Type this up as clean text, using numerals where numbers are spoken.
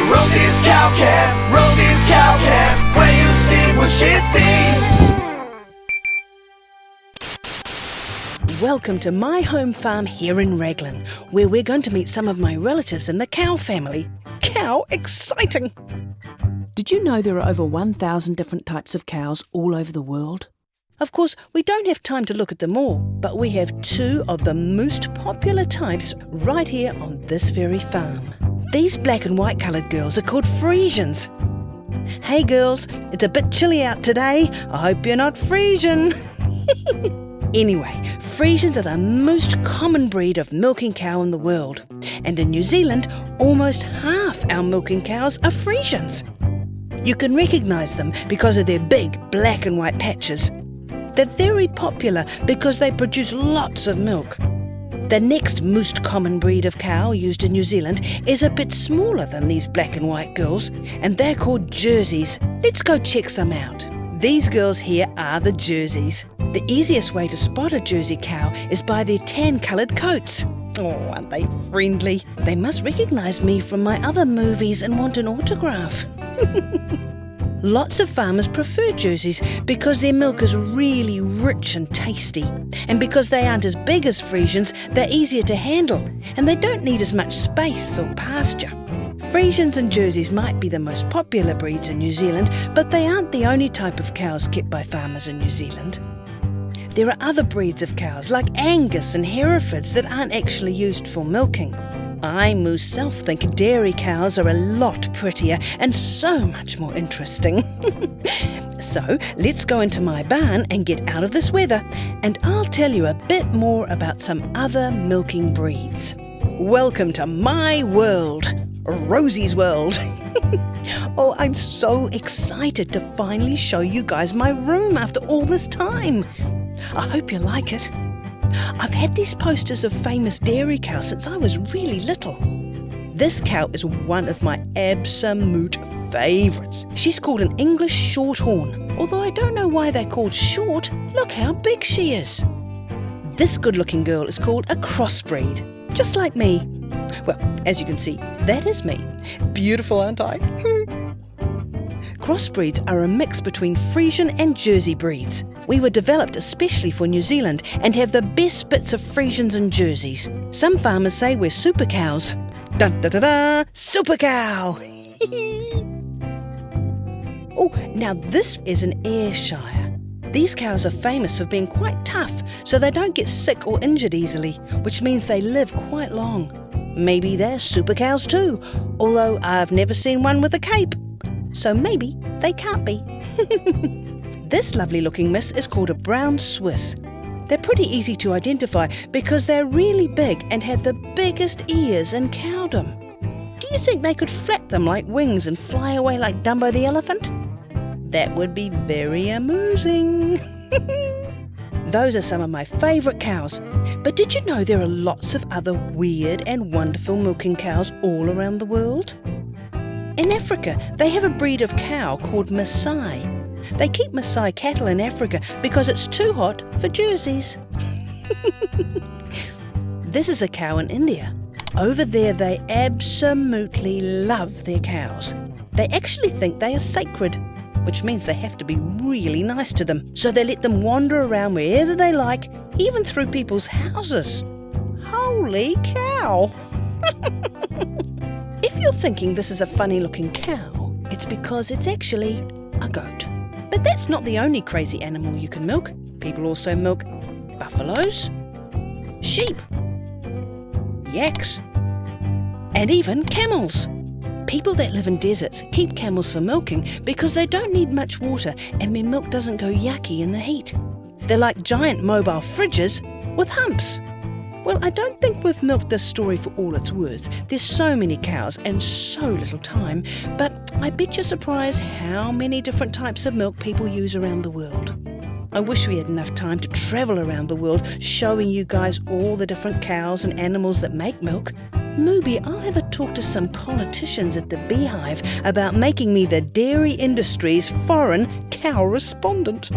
Rosie's Cowcam, Rosie's Cowcam, where you see what she sees. Welcome to my home farm here in Raglan, where we're going to meet some of my relatives in the cow family. Cow exciting! Did you know there are over 1,000 different types of cows all over the world? Of course, we don't have time to look at them all, but we have two of the most popular types right here on this very farm. These black and white coloured girls are called Friesians. Hey girls, it's a bit chilly out today. I hope you're not Friesian. Anyway, Friesians are the most common breed of milking cow in the world. And in New Zealand, almost half our milking cows are Friesians. You can recognise them because of their big black and white patches. They're very popular because they produce lots of milk. The next most common breed of cow used in New Zealand is a bit smaller than these black and white girls, and they're called Jerseys. Let's go check some out. These girls here are the Jerseys. The easiest way to spot a Jersey cow is by their tan-coloured coats. Oh, aren't they friendly? They must recognise me from my other movies and want an autograph. Lots of farmers prefer Jerseys because their milk is really rich and tasty. And because they aren't as big as Friesians, they're easier to handle and they don't need as much space or pasture. Friesians and Jerseys might be the most popular breeds in New Zealand, but they aren't the only type of cows kept by farmers in New Zealand. There are other breeds of cows like Angus and Herefords that aren't actually used for milking. I myself think dairy cows are a lot prettier and so much more interesting. So let's go into my barn and get out of this weather, and I'll tell you a bit more about some other milking breeds. Welcome to my world, Rosie's world. Oh, I'm so excited to finally show you guys my room after all this time. I hope you like it. I've had these posters of famous dairy cows since I was really little. This cow is one of my absolute favourites. She's called an English Shorthorn, although I don't know why they're called short. Look how big she is. This good-looking girl is called a crossbreed, just like me. Well, as you can see, that is me. Beautiful, aren't I? Crossbreeds are a mix between Friesian and Jersey breeds. We were developed especially for New Zealand and have the best bits of Friesians and Jerseys. Some farmers say we're super cows. Dun da da da! Super cow! Oh, now this is an Ayrshire. These cows are famous for being quite tough, so they don't get sick or injured easily, which means they live quite long. Maybe they're super cows too, although I've never seen one with a cape. So maybe they can't be. This lovely looking miss is called a brown Swiss. They're pretty easy to identify because they're really big and have the biggest ears in cowdom. Do you think they could flap them like wings and fly away like Dumbo the elephant? That would be very amusing. Those are some of my favourite cows. But did you know there are lots of other weird and wonderful milking cows all around the world? In Africa, they have a breed of cow called Maasai. They keep Maasai cattle in Africa because it's too hot for Jerseys. This is a cow in India. Over there, they absolutely love their cows. They actually think they are sacred, which means they have to be really nice to them. So they let them wander around wherever they like, even through people's houses. Holy cow! If you're thinking this is a funny-looking cow, it's because it's actually a goat. But that's not the only crazy animal you can milk. People also milk buffaloes, sheep, yaks, and even camels. People that live in deserts keep camels for milking because they don't need much water and their milk doesn't go yucky in the heat. They're like giant mobile fridges with humps. Well, I don't think we've milked this story for all it's worth. There's so many cows and so little time, but I bet you're surprised how many different types of milk people use around the world. I wish we had enough time to travel around the world showing you guys all the different cows and animals that make milk. Maybe I'll have a talk to some politicians at the Beehive about making me the dairy industry's foreign cow respondent.